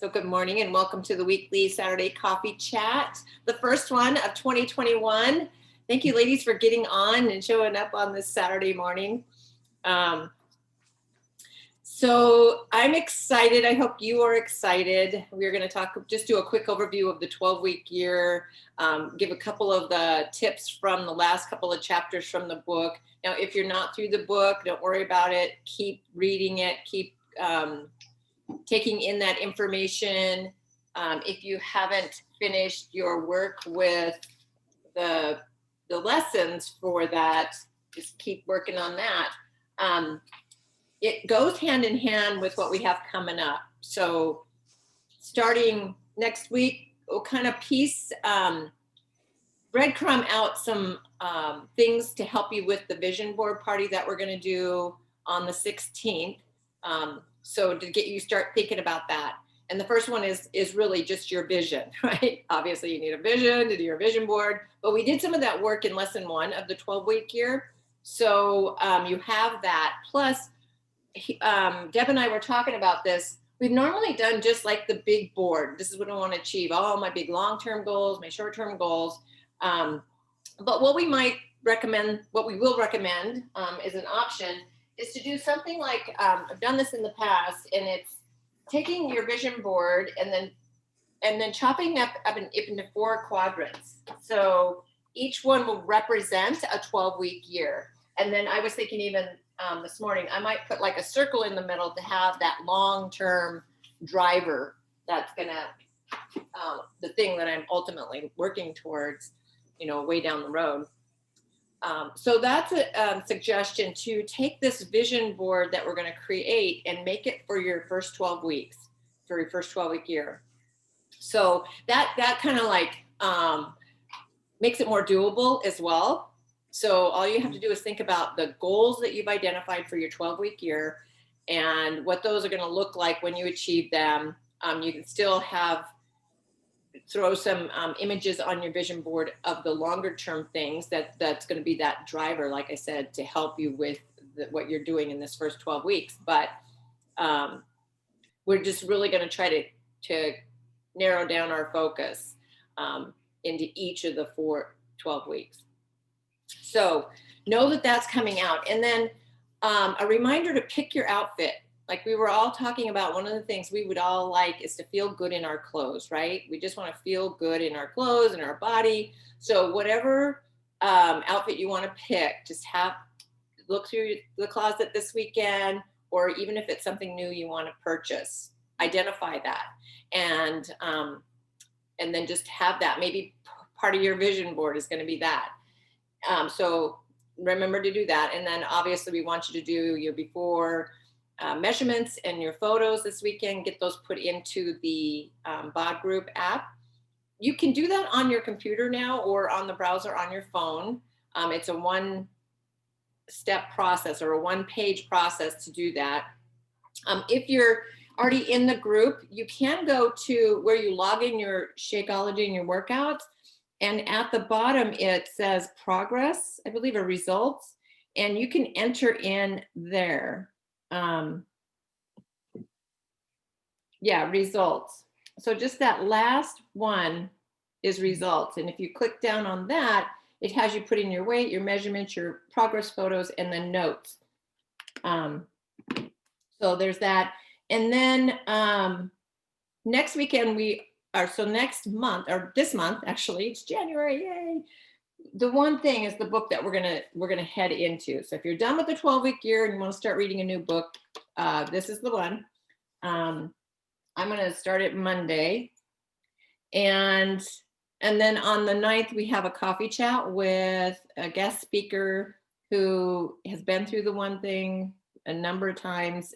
So good morning and welcome to the weekly Saturday coffee chat, the first one of 2021. Thank you ladies for getting on and showing up on this Saturday morning. So I'm excited. I hope you are excited. We're going to just do a quick overview of the 12-week year, give a couple of the tips from the last couple of chapters from the book. Now, if you're not through the book, don't worry about it. Keep reading it. Keep taking in that information. If you haven't finished your work with the lessons for that, just keep working on that. It goes hand in hand with what we have coming up. So starting next week, we'll kind of breadcrumb out some things to help you with the vision board party that we're going to do on the 16th. So to get you start thinking about that. And the first one is really just your vision, right? Obviously you need a vision to do your vision board, but we did some of that work in lesson 1 of the 12-week year. So you have that. Plus, Deb and I were talking about this. We've normally done just like the big board. This is what I want to achieve. All my big long-term goals, my short-term goals. But what we will recommend is an option is to do something like, I've done this in the past, and it's taking your vision board and then chopping up into 4 quadrants. So each one will represent a 12-week year. And then I was thinking even this morning, I might put like a circle in the middle to have that long-term driver that's gonna, the thing that I'm ultimately working towards, way down the road. So that's a suggestion to take this vision board that we're going to create and make it for your first 12 weeks, for your first 12-week year. So that kind of like makes it more doable as well. So all you have to do is think about the goals that you've identified for your 12-week year and what those are going to look like when you achieve them. You can still throw some images on your vision board of the longer term things that's going to be that driver, like I said, to help you with what you're doing in this first 12 weeks. But we're just really going to try to narrow down our focus into each of the 12 weeks. So know that that's coming out. And then a reminder to pick your outfit. Like we were all talking about, one of the things we would all like is to feel good in our clothes, right? We just want to feel good in our clothes and our body. So whatever outfit you want to pick, just look through the closet this weekend, or even if it's something new you want to purchase, identify that. And then just have that. Maybe part of your vision board is going to be that. So remember to do that. And then obviously we want you to do your before measurements and your photos this weekend, get those put into the BOD group app. You can do that on your computer now or on the browser on your phone. It's a one-step process or a one-page process to do that. If you're already in the group, you can go to where you log in your Shakeology and your workouts. And at the bottom, it says progress, I believe, or results. And you can enter in there. Results. So just that last one is results. And if you click down on that, it has you put in your weight, your measurements, your progress photos, and then notes. So there's that. And then next weekend next month, or this month, actually, it's January, yay. The one thing is the book that we're gonna head into. So if you're done with the 12-week year and you want to start reading a new book, this is the one. I'm gonna start it Monday, and then on the 9th we have a coffee chat with a guest speaker who has been through the one thing a number of times.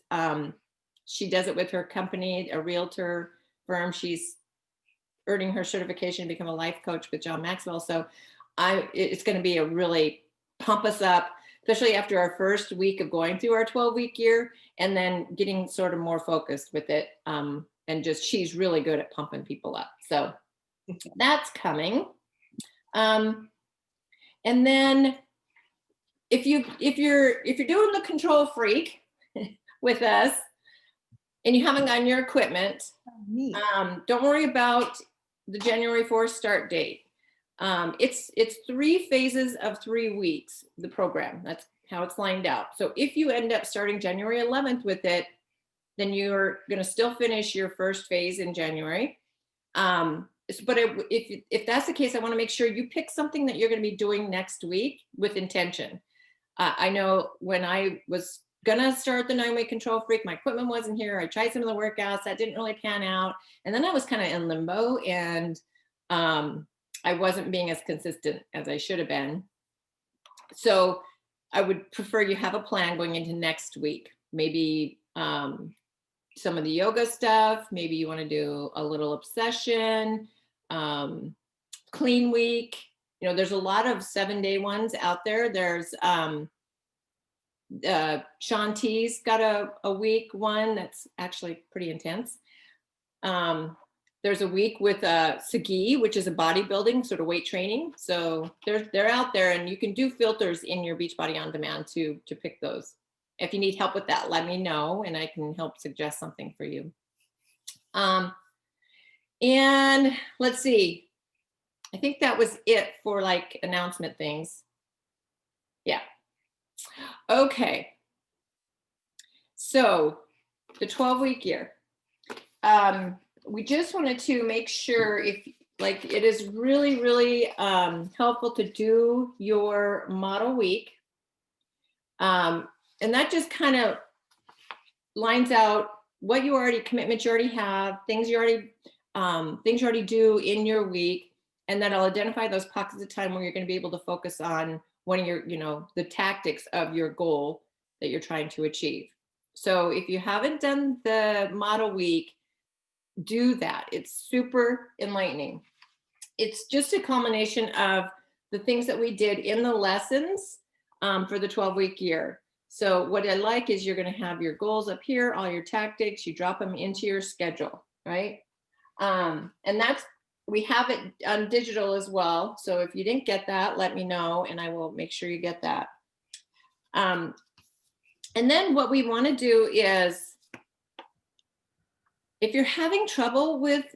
She does it with her company, a realtor firm. She's earning her certification to become a life coach with John Maxwell. So it's going to be a really pump us up, especially after our first week of going through our 12-week year and then getting sort of more focused with it. And just, she's really good at pumping people up. So that's coming. And then if you're doing the control freak with us and you haven't gotten your equipment, Neat. Don't worry about the January 4th start date. It's 3 phases of 3 weeks, the program. That's how it's lined out. So if you end up starting January 11th with it, then you're going to still finish your first phase in January. But if that's the case, I want to make sure you pick something that you're going to be doing next week with intention. I know when I was gonna start the 9-week control freak, my equipment wasn't here. I tried some of the workouts that didn't really pan out, and then I was kind of in limbo, and I wasn't being as consistent as I should have been. So I would prefer you have a plan going into next week. Maybe some of the yoga stuff. Maybe you want to do a little obsession, clean week. You know, there's a lot of 7-day ones out there. There's Sean T's got a week one that's actually pretty intense. There's a week with Sagi, which is a bodybuilding sort of weight training. So they're out there, and you can do filters in your Beachbody On Demand to pick those. If you need help with that, let me know, and I can help suggest something for you. And let's see. I think that was it for like announcement things. Yeah. Okay. So the 12-week year. We just wanted to make sure if like it is really, really helpful to do your model week. And that just kind of lines out what you already, commitments you already have, things you already do in your week. And then I'll identify those pockets of time where you're going to be able to focus on one of your, the tactics of your goal that you're trying to achieve. So if you haven't done the model week, do that. It's super enlightening. It's just a culmination of the things that we did in the lessons for the 12-week year. So what I like is you're going to have your goals up here, all your tactics, you drop them into your schedule, right? And we have it on digital as well. So if you didn't get that, let me know and I will make sure you get that. And then what we want to do is, if you're having trouble with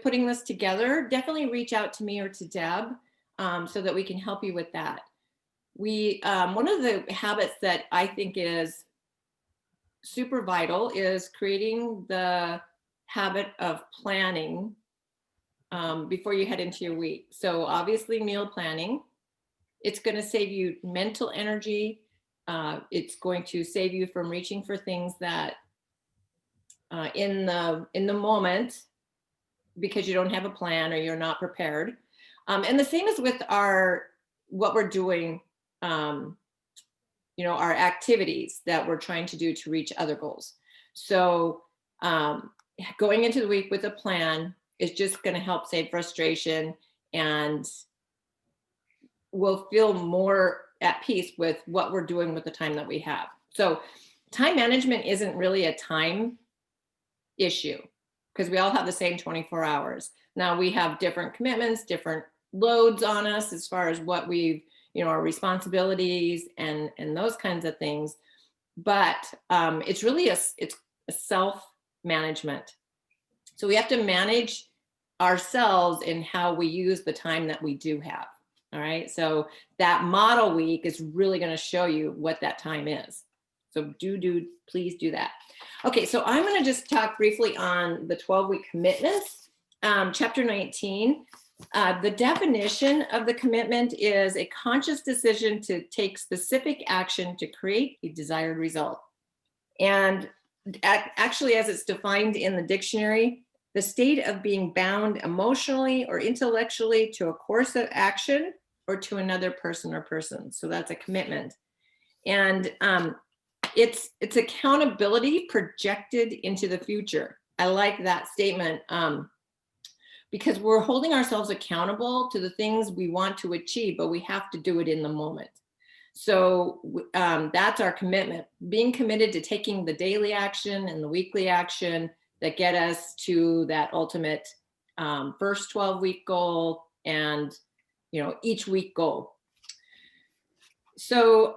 putting this together, definitely reach out to me or to Deb so that we can help you with that. One of the habits that I think is super vital is creating the habit of planning before you head into your week. So obviously meal planning, it's going to save you mental energy. It's going to save you from reaching for things that in the moment because you don't have a plan or you're not prepared. And the same is with what we're doing, our activities that we're trying to do to reach other goals. So going into the week with a plan is just going to help save frustration, and we'll feel more at peace with what we're doing with the time that we have. So time management isn't really a time issue because we all have the same 24 hours. Now we have different commitments, different loads on us as far as what we've, our responsibilities and those kinds of things. But it's really it's a self-management. So we have to manage ourselves in how we use the time that we do have. All right. So that model week is really going to show you what that time is. So please do that. Okay, so I'm going to just talk briefly on the 12-week commitments. Chapter 19, the definition of the commitment is a conscious decision to take specific action to create a desired result. And actually, as it's defined in the dictionary, the state of being bound emotionally or intellectually to a course of action or to another person or persons. So that's a commitment. And it's accountability projected into the future. I like that statement because we're holding ourselves accountable to the things we want to achieve, but we have to do it in the moment. So that's our commitment, being committed to taking the daily action and the weekly action that get us to that ultimate first 12-week goal and, each week goal. So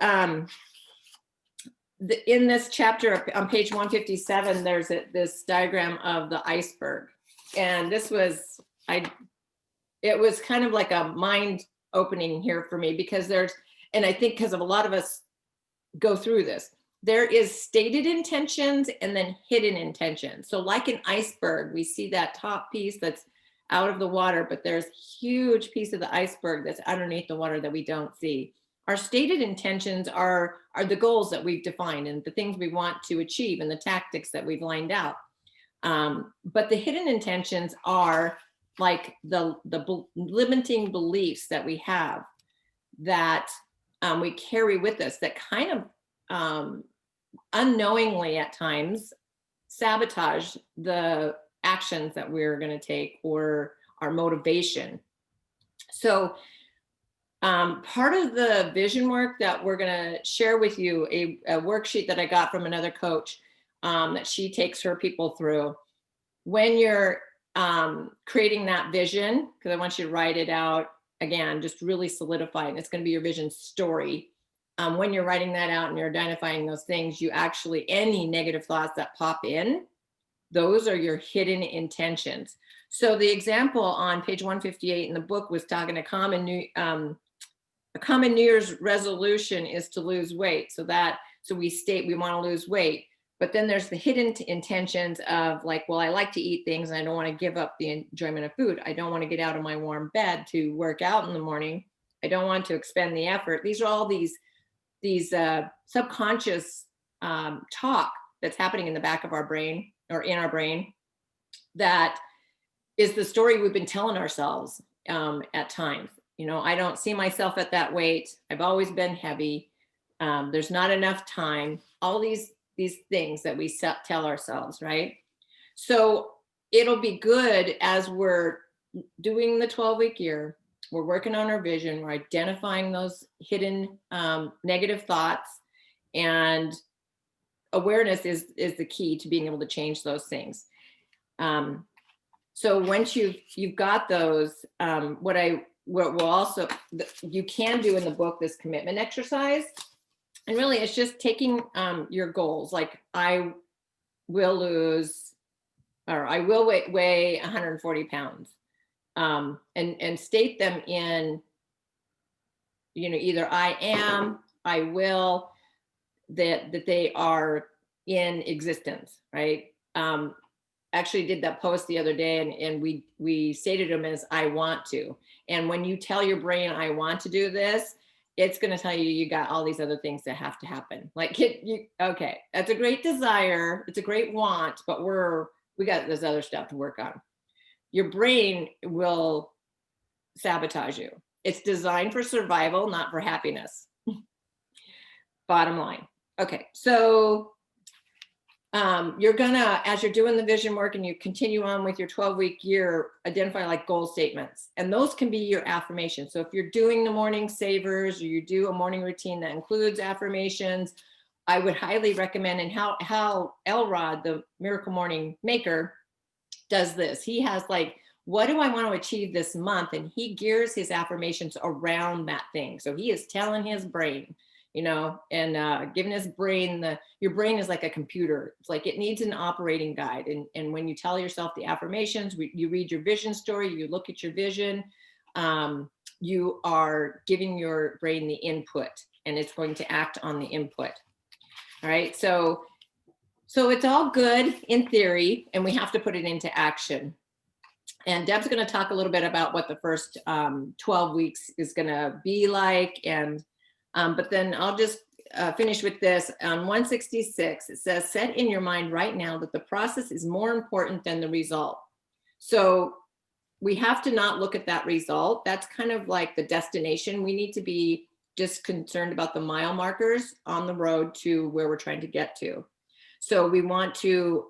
in this chapter on page 157, there's this diagram of the iceberg. And this was, it was kind of like a mind opening here for me, because and I think because of a lot of us go through this, there is stated intentions and then hidden intentions. So like an iceberg, we see that top piece that's out of the water, but there's a huge piece of the iceberg that's underneath the water that we don't see. Our stated intentions are the goals that we've defined and the things we want to achieve and the tactics that we've lined out. But the hidden intentions are like the limiting beliefs that we have that we carry with us, that kind of unknowingly at times sabotage the actions that we're going to take or our motivation. So part of the vision work that we're going to share with you, a worksheet that I got from another coach that she takes her people through. When you're creating that vision, because I want you to write it out again, just really solidify it. And it's going to be your vision story. When you're writing that out and you're identifying those things, you actually, any negative thoughts that pop in, those are your hidden intentions. So the example on page 158 in the book was talking a common New Year's resolution is to lose weight. So we state we want to lose weight, but then there's the hidden intentions of like, well, I like to eat things and I don't want to give up the enjoyment of food. I don't want to get out of my warm bed to work out in the morning. I don't want to expend the effort. These are all these subconscious talk that's happening in the back of our brain or in our brain. That is the story we've been telling ourselves at times. You know, I don't see myself at that weight. I've always been heavy. There's not enough time. All these things that we tell ourselves, right? So it'll be good as we're doing the 12-week year, we're working on our vision, we're identifying those hidden negative thoughts, and awareness is the key to being able to change those things. So once you've got those, what we'll also, you can do in the book, this commitment exercise. And really it's just taking your goals, like I will lose, or I will weigh 140 pounds, and state them in, you know, either I am, I will, that they are in existence, right? Actually did that post the other day, and we stated them as I want to. And when you tell your brain I want to do this, it's going to tell you got all these other things that have to happen. Like okay, that's a great desire, it's a great want, but we got this other stuff to work on. Your brain will sabotage you. It's designed for survival, not for happiness. Bottom line. Okay, so you're gonna, as you're doing the vision work and you continue on with your 12-week year, identify like goal statements, and those can be your affirmations. So if you're doing the morning savers, or you do a morning routine that includes affirmations, I would highly recommend, and how Elrod, the Miracle Morning Maker, does this. He has like, what do I want to achieve this month? And he gears his affirmations around that thing. So he is telling his brain, you know, and giving his brain, your brain is like a computer. It's like it needs an operating guide. And when you tell yourself the affirmations, you read your vision story, you look at your vision, you are giving your brain the input, and it's going to act on the input. All right, so it's all good in theory, and we have to put it into action. And Deb's going to talk a little bit about what the first 12 weeks is going to be like, and but then I'll just finish with this. On 166, it says, set in your mind right now that the process is more important than the result. So we have to not look at that result. That's kind of like the destination. We need to be just concerned about the mile markers on the road to where we're trying to get to. So we want to,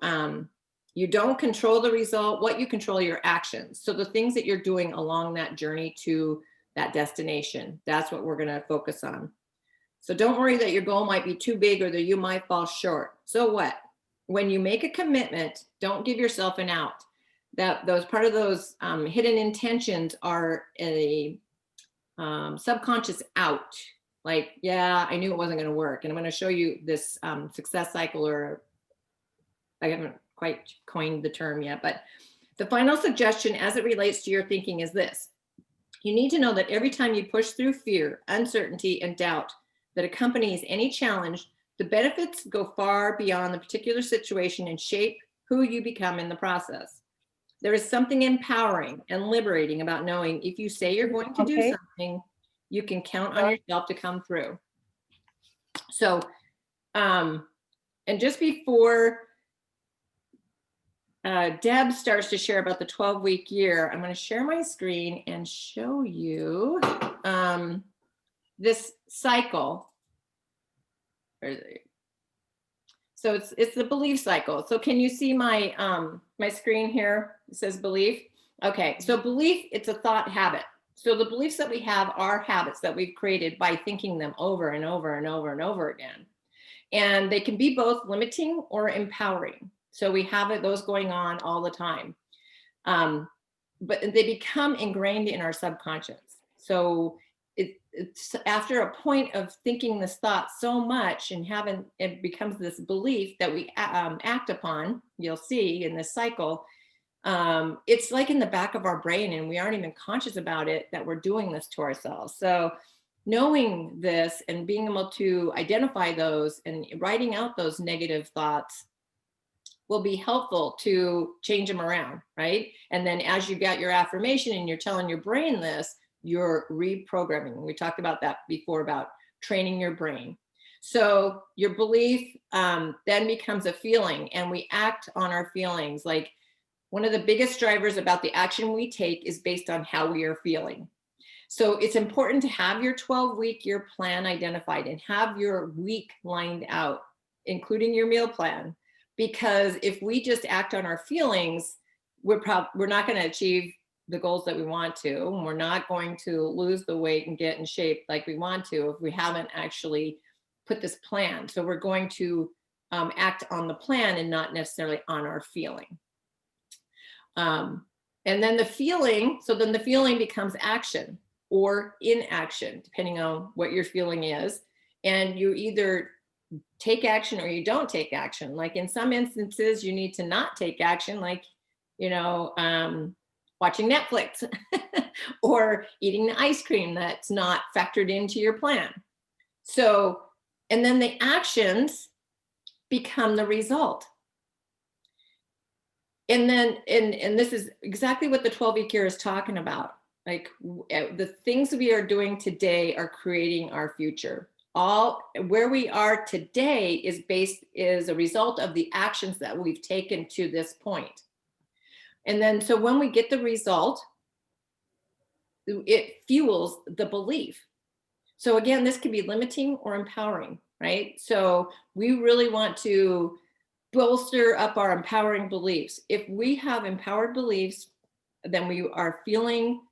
you don't control the result. What you control are your actions. So the things that you're doing along that journey to that destination, that's what we're going to focus on. So don't worry that your goal might be too big or that you might fall short. So what? When you make a commitment, don't give yourself an out. Those part of those hidden intentions are a subconscious out. Like, yeah, I knew it wasn't going to work. And I'm going to show you this success cycle, or I haven't quite coined the term yet, but the final suggestion as it relates to your thinking is this. You need to know that every time you push through fear, uncertainty, and doubt that accompanies any challenge, the benefits go far beyond the particular situation and shape who you become in the process. There is something empowering and liberating about knowing if you say you're going to do something, you can count on yourself to come through. So, and just before Deb starts to share about the 12-week year, I'm going to share my screen and show you this cycle. So it's the belief cycle. So can you see my my screen here? It says belief. Okay, so belief, it's a thought habit. So the beliefs that we have are habits that we've created by thinking them over and over and over and over again. And they can be both limiting or empowering. So we have those going on all the time. But they become ingrained in our subconscious. So it's after a point of thinking this thought so much and having it becomes this belief that we act upon. You'll see in this cycle, it's like in the back of our brain and we aren't even conscious about it that we're doing this to ourselves. So knowing this and being able to identify those and writing out those negative thoughts will be helpful to change them around, right? And then as you got your affirmation and you're telling your brain this, you're reprogramming. We talked about that before, about training your brain. So your belief then becomes a feeling, and we act on our feelings. Like, one of the biggest drivers about the action we take is based on how we are feeling. So it's important to have your 12-week year plan identified and have your week lined out, including your meal plan. Because if we just act on our feelings, we're not going to achieve the goals that we want to, and we're not going to lose the weight and get in shape like we want to if we haven't actually put this plan. So we're going to act on the plan and not necessarily on our feeling. And then the feeling, so then the feeling becomes action or inaction, depending on what your feeling is. And you either take action or you don't take action. Like in some instances, you need to not take action, like, you know, watching Netflix or eating the ice cream that's not factored into your plan. So, and then the actions become the result. And then, and this is exactly what the 12-week year is talking about. Like, the things we are doing today are creating our future. All where we are today is a result of the actions that we've taken to this point. And then, so when we get the result, it fuels the belief. So again, this can be limiting or empowering, right? So we really want to bolster up our empowering beliefs. If we have empowered beliefs, then we are feeling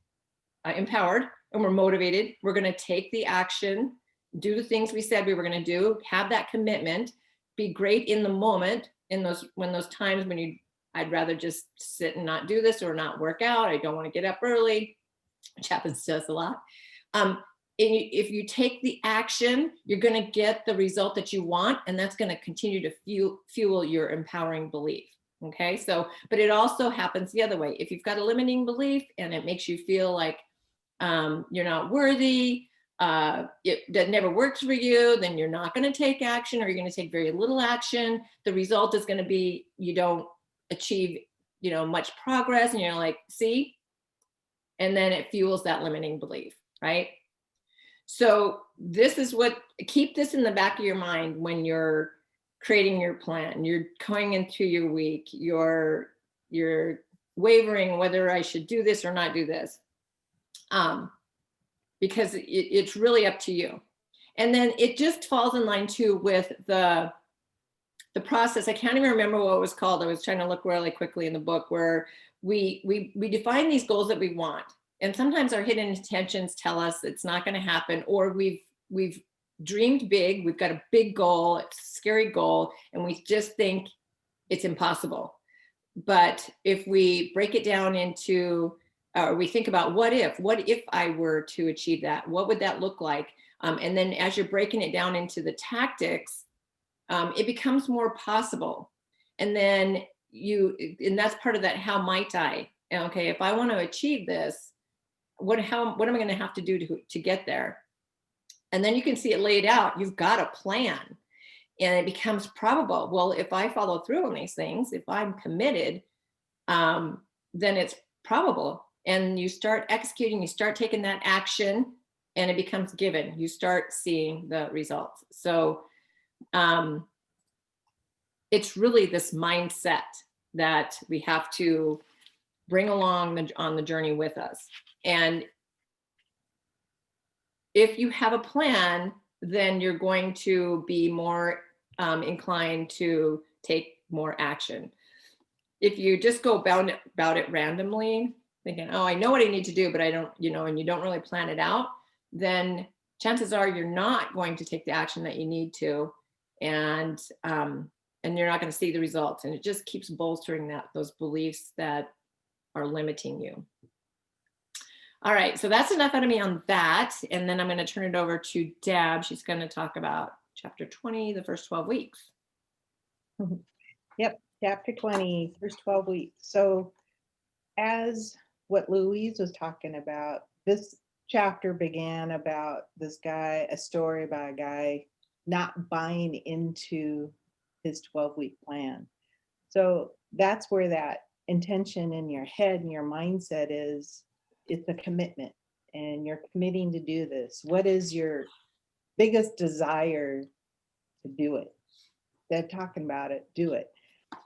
empowered and we're motivated. We're going to take the action, do the things we said we were going to do, have that commitment, be great in the moment, in those times when I'd rather just sit and not do this or not work out. I don't want to get up early, which happens to us a lot. If you take the action, you're going to get the result that you want, and that's going to continue to fuel your empowering belief. Okay, so, but it also happens the other way. If you've got a limiting belief and it makes you feel like you're not worthy, that never works for you, then you're not going to take action, or you're going to take very little action. The result is going to be you don't achieve, much progress, and you're like, see, and then it fuels that limiting belief, right? So this is keep this in the back of your mind when you're creating your plan. You're going into your week, you're wavering whether I should do this or not do this, because it's really up to you. And then it just falls in line too with the process. I can't even remember what it was called. I was trying to look really quickly in the book, where we define these goals that we want. And sometimes our hidden intentions tell us it's not going to happen, or we've dreamed big. We've got a big goal, it's a scary goal, and we just think it's impossible. But if we break it down into, we think about what if I were to achieve that? What would that look like? And then as you're breaking it down into the tactics, it becomes more possible. And then and that's part of that, how might I? Okay, if I want to achieve this, what am I going to have to do to get there? And then you can see it laid out. You've got a plan, and it becomes probable. Well, if I follow through on these things, if I'm committed, then it's probable. And you start executing, you start taking that action, and it becomes given. You start seeing the results. So it's really this mindset that we have to bring along on the journey with us. And if you have a plan, then you're going to be more inclined to take more action. If you just go about it randomly, thinking, oh, I know what I need to do, but I don't, and you don't really plan it out, then chances are you're not going to take the action that you need to, and you're not going to see the results. And it just keeps bolstering those beliefs that are limiting you. All right, so that's enough out of me on that. And then I'm going to turn it over to Deb. She's going to talk about chapter 20, the first 12 weeks. Yep, chapter 20, first 12 weeks. So as what Louise was talking about, this chapter began about this guy, a story about a guy not buying into his 12-week plan. So that's where that intention in your head and your mindset is. It's a commitment, and you're committing to do this. What is your biggest desire to do it? They're talking about it, do it.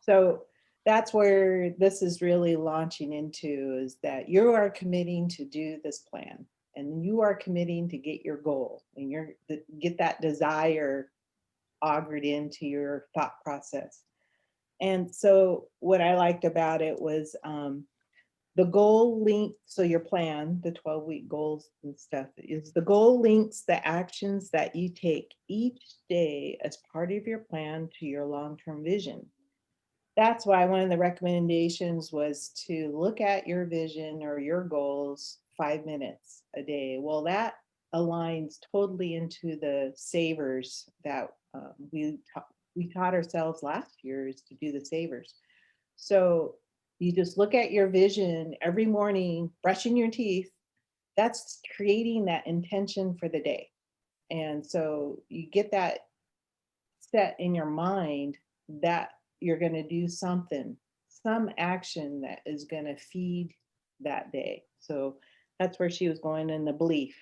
So that's where this is really launching into, is that you are committing to do this plan, and you are committing to get your goal, and get that desire augured into your thought process. And so what I liked about it was the goal link. So your plan, the 12-week goals and stuff, is the goal links the actions that you take each day as part of your plan to your long-term vision. That's why one of the recommendations was to look at your vision or your goals 5 minutes a day. Well, that aligns totally into the savers that we taught ourselves last year, is to do the savers. So you just look at your vision every morning, brushing your teeth. That's creating that intention for the day. And so you get that set in your mind that you're going to do something, some action that is going to feed that day. So that's where she was going in the belief.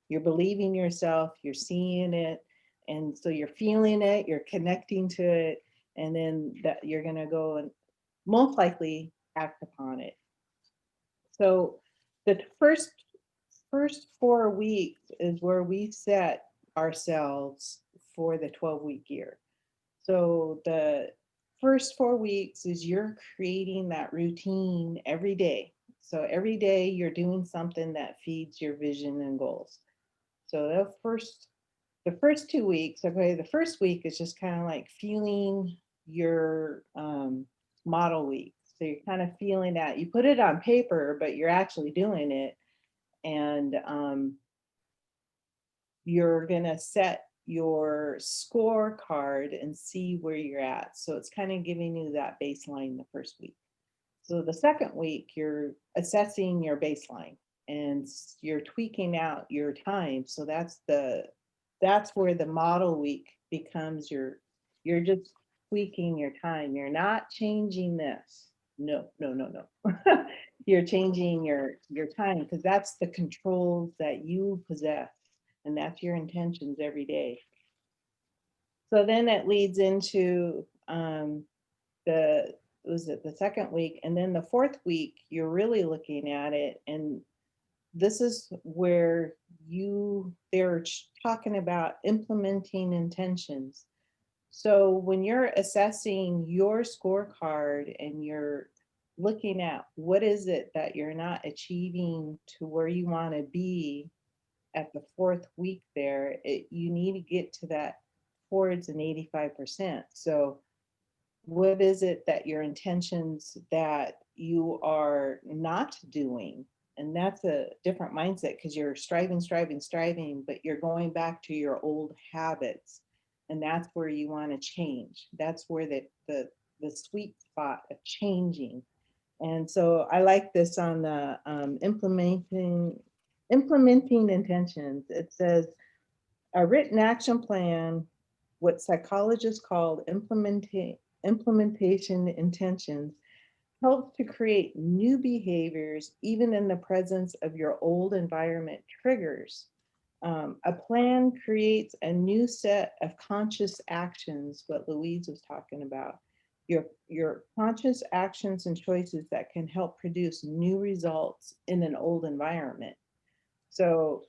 You're believing yourself, you're seeing it, and so you're feeling it, you're connecting to it, and then that you're going to go and most likely act upon it. So the first 4 weeks is where we set ourselves for the 12-week year. So the first 4 weeks is you're creating that routine every day. So every day you're doing something that feeds your vision and goals. So the first 2 weeks, okay, the first week is just kind of like feeling your model week. So you're kind of feeling that. You put it on paper, but you're actually doing it. And you're going to set your scorecard and see where you're at. So it's kind of giving you that baseline the first week. So the second week, you're assessing your baseline and you're tweaking out your time. So that's where the model week becomes you're just tweaking your time. You're not changing this. No. You're changing your time, because that's the controls that you possess, and that's your intentions every day. So then it leads into the second week, and then the fourth week you're really looking at it, and this is where they're talking about implementing intentions. So when you're assessing your scorecard and you're looking at what is it that you're not achieving to where you want to be at the fourth week there, you need to get to that towards an 85%. So what is it that your intentions that you are not doing? And that's a different mindset because you're striving, but you're going back to your old habits. And that's where you want to change. That's where the sweet spot of changing. And so I like this on the implementing intentions. It says a written action plan, what psychologists call implementation intentions, helps to create new behaviors even in the presence of your old environment triggers. A plan creates a new set of conscious actions, what Louise was talking about. Your conscious actions and choices that can help produce new results in an old environment. So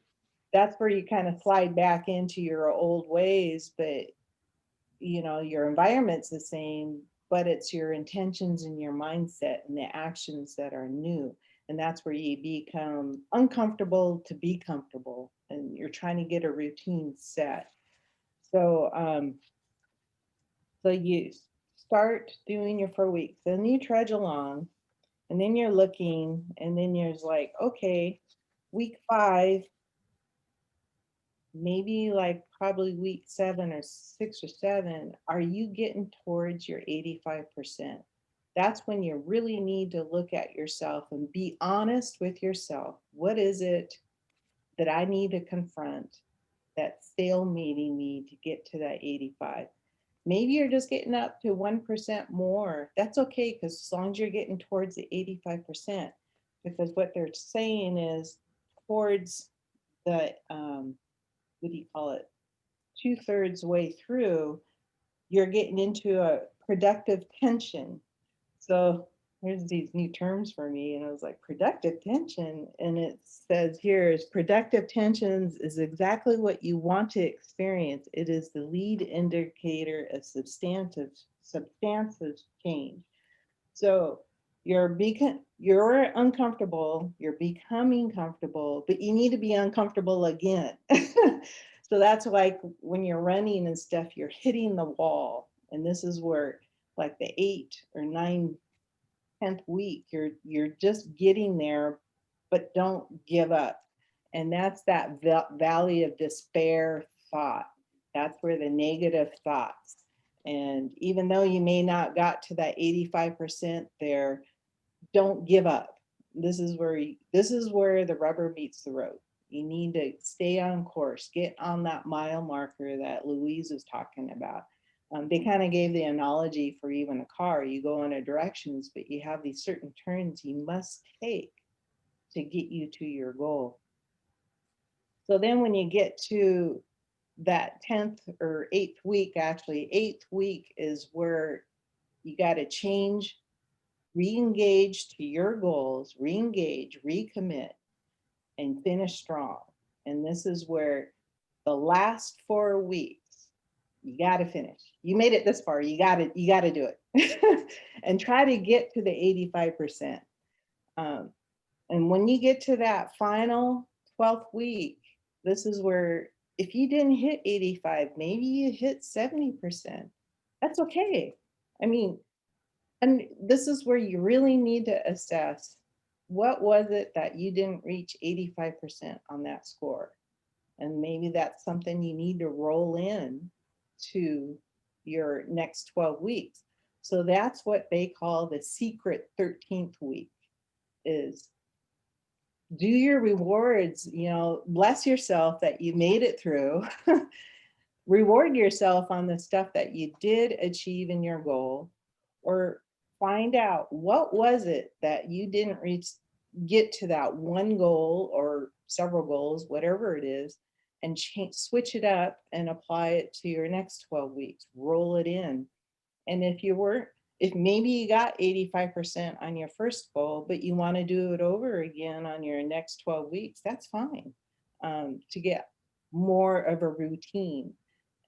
that's where you kind of slide back into your old ways, but your environment's the same, but it's your intentions and your mindset and the actions that are new. And that's where you become uncomfortable to be comfortable, and you're trying to get a routine set. So you start doing your 4 weeks, then you trudge along, and then you're looking, and then you're like, okay, week 5, maybe like probably week 7 or 6 or 7, are you getting towards your 85%? That's when you really need to look at yourself and be honest with yourself. What is it that I need to confront that's stalemating me to get to that 85? Maybe you're just getting up to 1% more. That's okay, because as long as you're getting towards the 85%, because what they're saying is towards the what do you call it, 2/3 way through, you're getting into a productive tension. So there's these new terms for me, and I was like, productive tension. And it says here is productive tensions is exactly what you want to experience. It is the lead indicator of substantive change. So you're uncomfortable, you're becoming comfortable, but you need to be uncomfortable again. So that's like when you're running and stuff, you're hitting the wall. And this is where like the 8 or 9, 10th week, you're just getting there, but don't give up. And that's that valley of despair thought. That's where the negative thoughts. And even though you may not got to that 85% there, don't give up. This is where the rubber meets the road. You need to stay on course, get on that mile marker that Louise was talking about. They kind of gave the analogy for even a car. You go in a directions, but you have these certain turns you must take to get you to your goal. So then when you get to that 10th or 8th week, actually 8th week is where you got to change, re-engage to your goals, re-engage, recommit, and finish strong. And this is where the last 4 weeks, you got to finish. You made it this far, you got to do it. And try to get to the 85%. And when you get to that final 12th week, this is where if you didn't hit 85, maybe you hit 70%. That's okay. I mean, and this is where you really need to assess, what was it that you didn't reach 85% on that score? And maybe that's something you need to roll in to your next 12 weeks. So that's what they call the secret 13th week, is do your rewards, bless yourself that you made it through. Reward yourself on the stuff that you did achieve in your goal, or find out what was it that you didn't get to that one goal or several goals, whatever it is, and switch it up and apply it to your next 12 weeks. Roll it in. And if maybe you got 85% on your first goal, but you want to do it over again on your next 12 weeks, that's fine, to get more of a routine.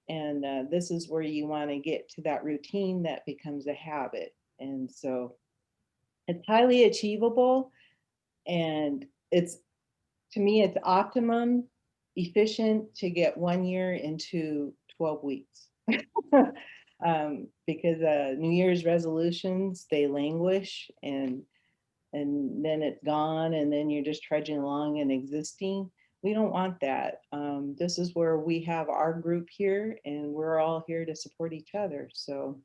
And this is where you want to get to that routine that becomes a habit. And so it's highly achievable. And to me, it's optimum efficient to get 1 year into 12 weeks. Because New Year's resolutions, they languish, and and then it's gone, and then you're just trudging along and existing. We don't want that. This is where we have our group here, and we're all here to support each other. So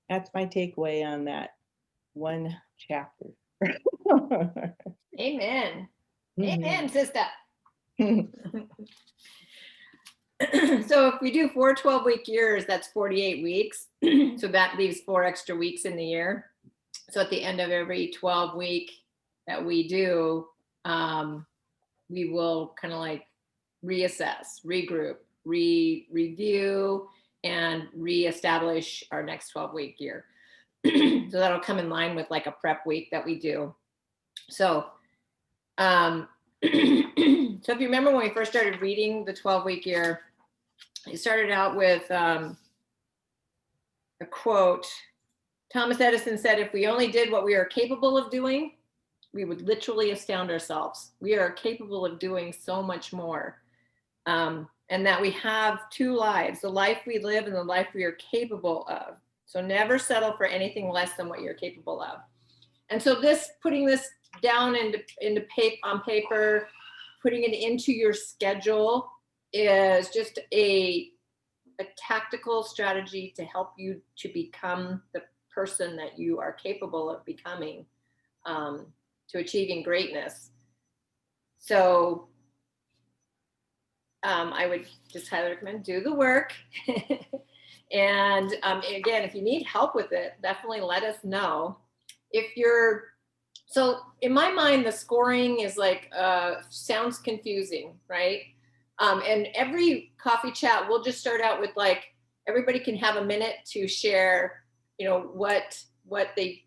that's my takeaway on that one chapter. Amen. Amen, Mhm. sister. So if we do 4 12-week years, that's 48 weeks. So that leaves 4 extra weeks in the year. So at the end of every 12-week that we do, we will kind of like reassess, regroup, review, and reestablish our next 12-week year. So that'll come in line with like a prep week that we do. So, so if you remember when we first started reading the 12-week year, it started out with a quote. Thomas Edison said, if we only did what we are capable of doing, we would literally astound ourselves. We are capable of doing so much more. And that we have 2 lives, the life we live and the life we are capable of. So never settle for anything less than what you're capable of. And so this, putting this down into on paper, putting it into your schedule is just a tactical strategy to help you to become the person that you are capable of becoming, to achieving greatness. So I would just highly recommend do the work. And again, if you need help with it, definitely let us know. If you're, so in my mind, the scoring is like, sounds confusing, right? And every coffee chat, we'll just start out with like, everybody can have a minute to share, what they,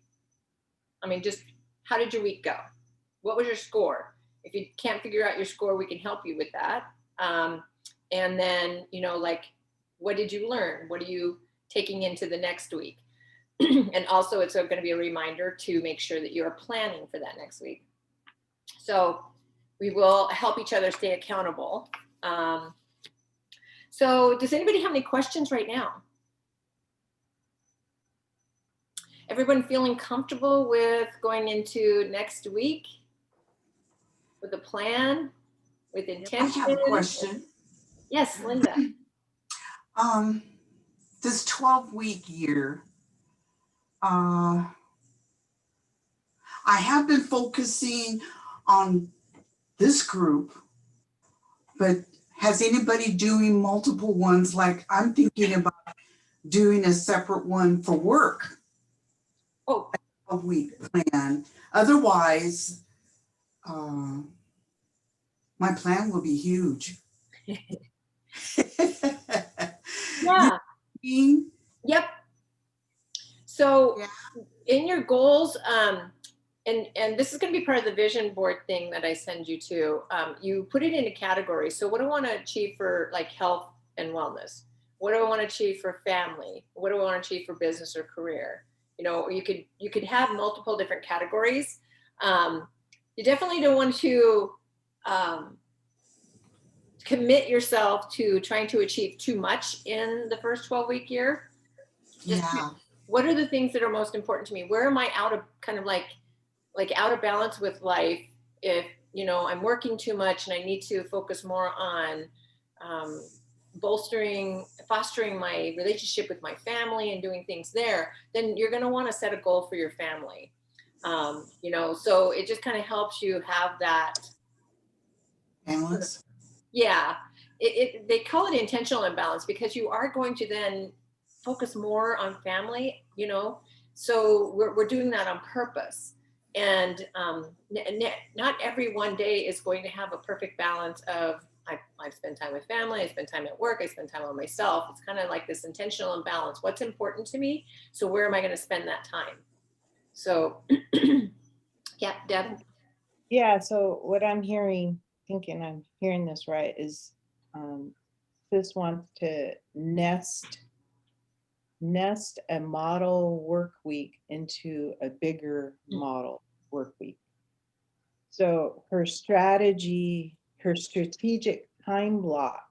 just how did your week go? What was your score? If you can't figure out your score, we can help you with that. And then, like, what did you learn? What are you taking into the next week? And also it's going to be a reminder to make sure that you're planning for that next week. So we will help each other stay accountable. So does anybody have any questions right now? Everyone feeling comfortable with going into next week with a plan, with I intention? have a question. Yes, Linda. This 12-week year, I have been focusing on this group, but has anybody doing multiple ones? Like I'm thinking about doing a separate one for work, Oh, a week plan. Otherwise, my plan will be huge. yeah. Yep. So Yeah. in your goals, and this is going to be part of the vision board thing that I send you to, you put it into categories. So what do I want to achieve for like health and wellness? What do I want to achieve for family? What do I want to achieve for business or career? You could have multiple different categories. You definitely don't want to commit yourself to trying to achieve too much in the first 12-week year. Just Yeah. what are the things that are most important to me? Where am I out of kind of like out of balance with life? If I'm working too much and I need to focus more on fostering my relationship with my family and doing things there, then you're going to want to set a goal for your family. So it just kind of helps you have that Balance. yeah. They call it intentional imbalance because you are going to then focus more on family, so we're doing that on purpose. And not every one day is going to have a perfect balance of I spend time with family, I spend time at work, I spend time on myself. It's kind of like this intentional imbalance. What's important to me? So where am I going to spend that time? So yeah, Deb. Yeah, so what I'm hearing, thinking I'm hearing this right, is Sis wants to nest a model work week into a bigger model work week. So her strategic time block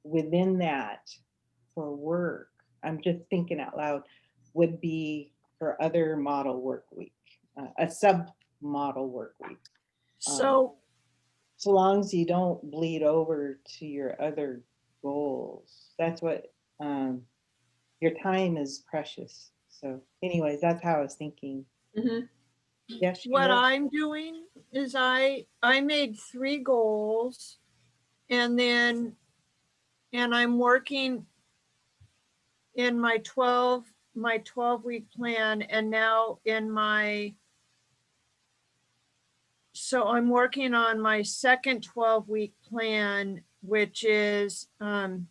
within that for work, I'm just thinking out loud, would be her other model work week. a sub-model work week. So, So long as you don't bleed over to your other goals. That's what, your time is precious. So anyways, that's how I was thinking. Mhm. Yes. what I'm doing is I made 3 goals, and I'm working in my 12-week plan, and now so I'm working on my second 12-week plan, which is one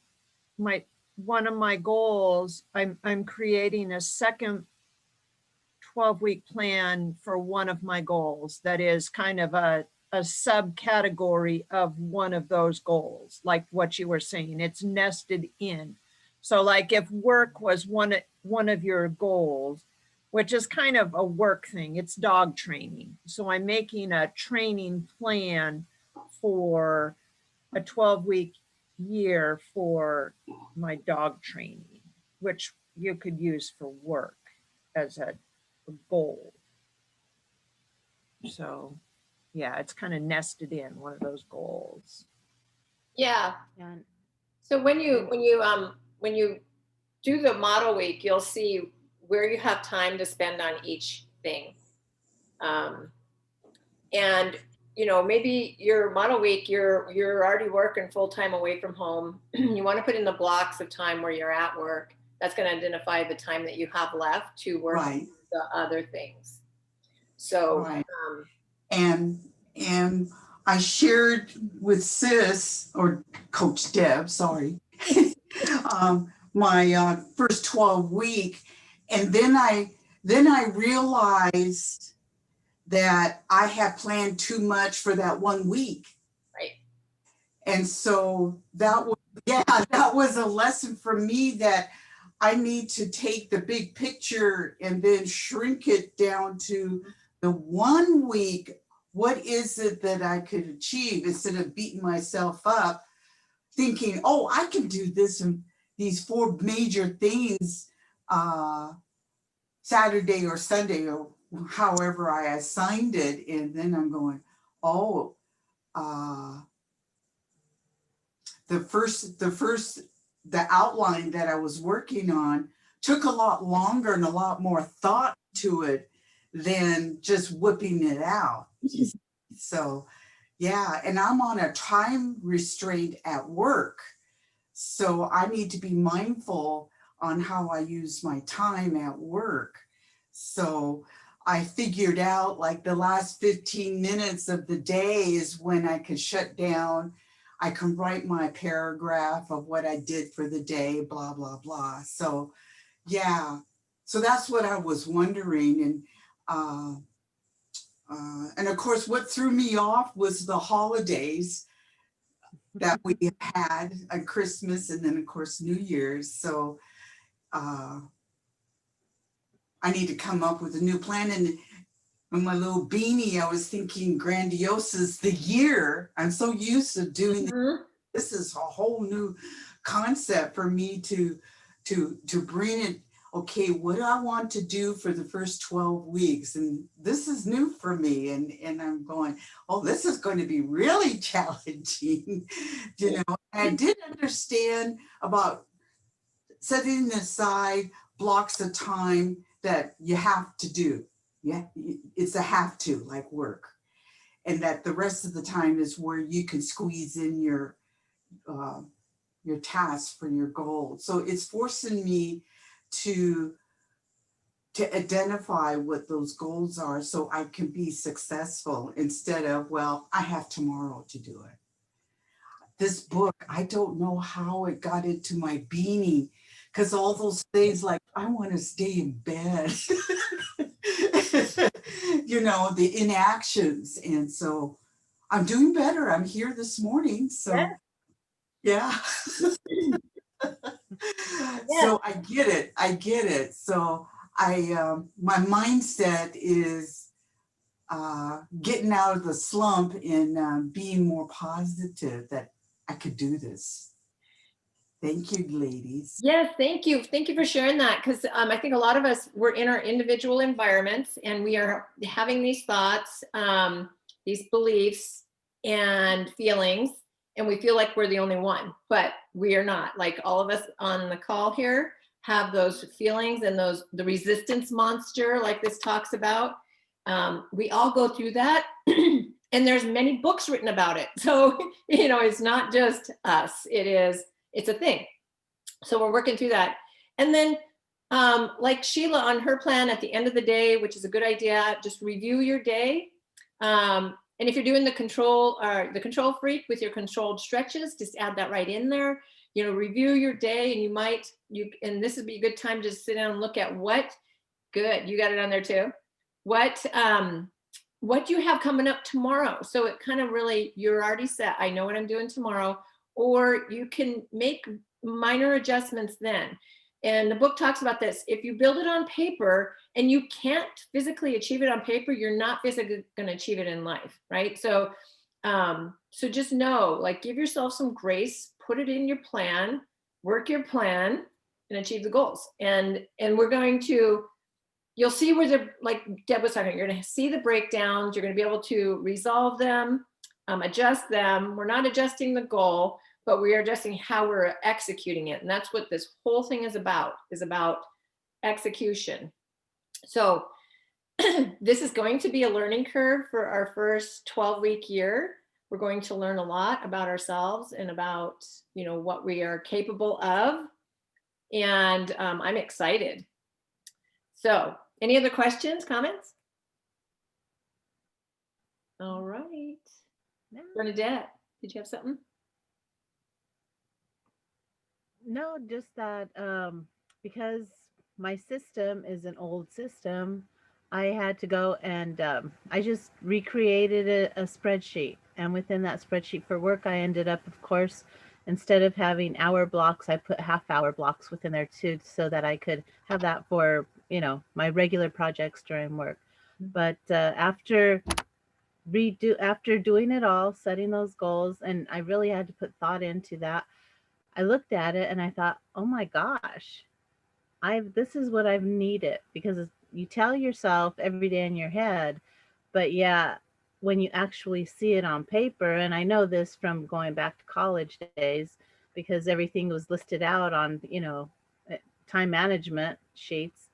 of my goals. I'm creating a second 12-week plan for one of my goals that is kind of a subcategory of one of those goals, like what you were saying, it's nested in. So like if work was one of your goals, which is kind of a work thing, it's dog training. So I'm making a training plan for a 12-week year for my dog training, which you could use for work as a goal. So yeah, it's kind of nested in one of those goals. Yeah. Yeah. So when you do the model week, you'll see where you have time to spend on each thing. And maybe your model week, you're already working full time away from home. You want to put in the blocks of time where you're at work. That's going to identify the time that you have left to work on the other things. So, and I shared with Sis, or Coach Deb, sorry, my first 12 week, and then I realized that I had planned too much for that 1 week. Right. And so that was a lesson for me, that I need to take the big picture and then shrink it down to the 1 week. What is it that I could achieve, instead of beating myself up thinking, oh, I can do this and these 4 major things Saturday or Sunday, or however I assigned it. And then I'm going, oh, the outline that I was working on took a lot longer and a lot more thought to it than just whipping it out. So yeah, and I'm on a time restraint at work. So I need to be mindful on how I use my time at work. So I figured out, like, the last 15 minutes of the day is when I could shut down. I can write my paragraph of what I did for the day, blah, blah, blah. So yeah, so that's what I was wondering. And of course, what threw me off was the holidays that we had on Christmas, and then of course New Year's. So I need to come up with a new plan. And on my little beanie, I was thinking grandiose is the year. I'm so used to doing this is a whole new concept for me to bring it. Okay, what do I want to do for the first 12 weeks? And this is new for me. And I'm going, oh, this is going to be really challenging. I did understand about setting aside blocks of time that you have to do. Yeah, it's a have to, like work. And that the rest of the time is where you can squeeze in your tasks for your goals. So it's forcing me to identify what those goals are, so I can be successful, instead of, well, I have tomorrow to do it. This book, I don't know how it got into my beanie, because all those things like, I want to stay in bed, the inactions. And so I'm doing better. I'm here this morning. So yeah. So I get it. So my mindset is getting out of the slump and being more positive that I could do this. Thank you, ladies. Yes, thank you. Thank you for sharing that, because I think a lot of us, we're in our individual environments and we are having these thoughts, these beliefs and feelings, and we feel like we're the only one, but we are not. Like all of us on the call here have those feelings and the resistance monster like this talks about. We all go through that. And there's many books written about it. So, it's not just us, it's a thing. So we're working through that. And then like Sheila on her plan at the end of the day, which is a good idea, just review your day. And if you're doing the control freak with your controlled stretches, just add that right in there. Review your day, and and this would be a good time to sit down and look at good, you got it on there too. What you have coming up tomorrow. So it kind of really, you're already set. I know what I'm doing tomorrow, or you can make minor adjustments then. And the book talks about this. If you build it on paper and you can't physically achieve it on paper, you're not physically going to achieve it in life, right? So, so just know, like, give yourself some grace, put it in your plan, work your plan, and achieve the goals. And we're going to, you'll see where like Deb was talking, you're going to see the breakdowns. You're going to be able to resolve them, adjust them. We're not adjusting the goal, but we are adjusting how we're executing it. And that's what this whole thing is about execution. So this is going to be a learning curve for our first 12-week year. We're going to learn a lot about ourselves and about, what we are capable of. And I'm excited. So any other questions, comments? All right. Bernadette, did you have something? No, just that because my system is an old system, I had to go and I just recreated a spreadsheet. And within that spreadsheet for work, I ended up, of course, instead of having hour blocks, I put half-hour blocks within there too, so that I could have that for, my regular projects during work. But after doing it all, setting those goals, and I really had to put thought into that, I looked at it and I thought, oh my gosh, this is what I've needed, because you tell yourself every day in your head, but yeah, when you actually see it on paper, and I know this from going back to college days, because everything was listed out on, time management sheets.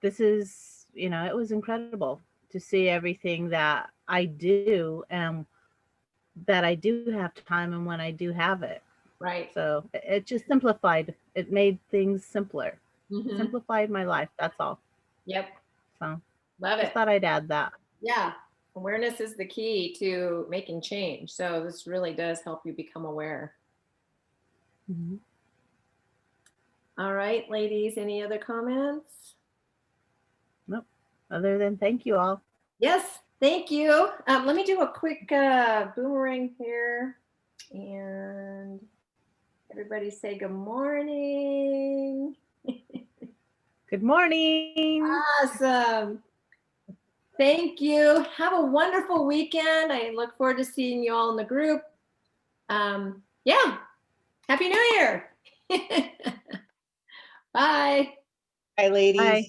This is, it was incredible to see everything that I do and that I do have time and when I do have it. Right. So it just simplified. It made things simpler. Mm-hmm. Simplified my life. That's all. Yep. So Love just it. thought I'd add that. Yeah. Awareness is the key to making change. So this really does help you become aware. Mm-hmm. All right, ladies, any other comments? Nope. Other than thank you all. Yes, thank you. Let me do a quick boomerang here, and everybody say good morning. Good morning. Awesome. Thank you. Have a wonderful weekend. I look forward to seeing you all in the group. Yeah. Happy New Year. Bye. Bye, ladies. Bye.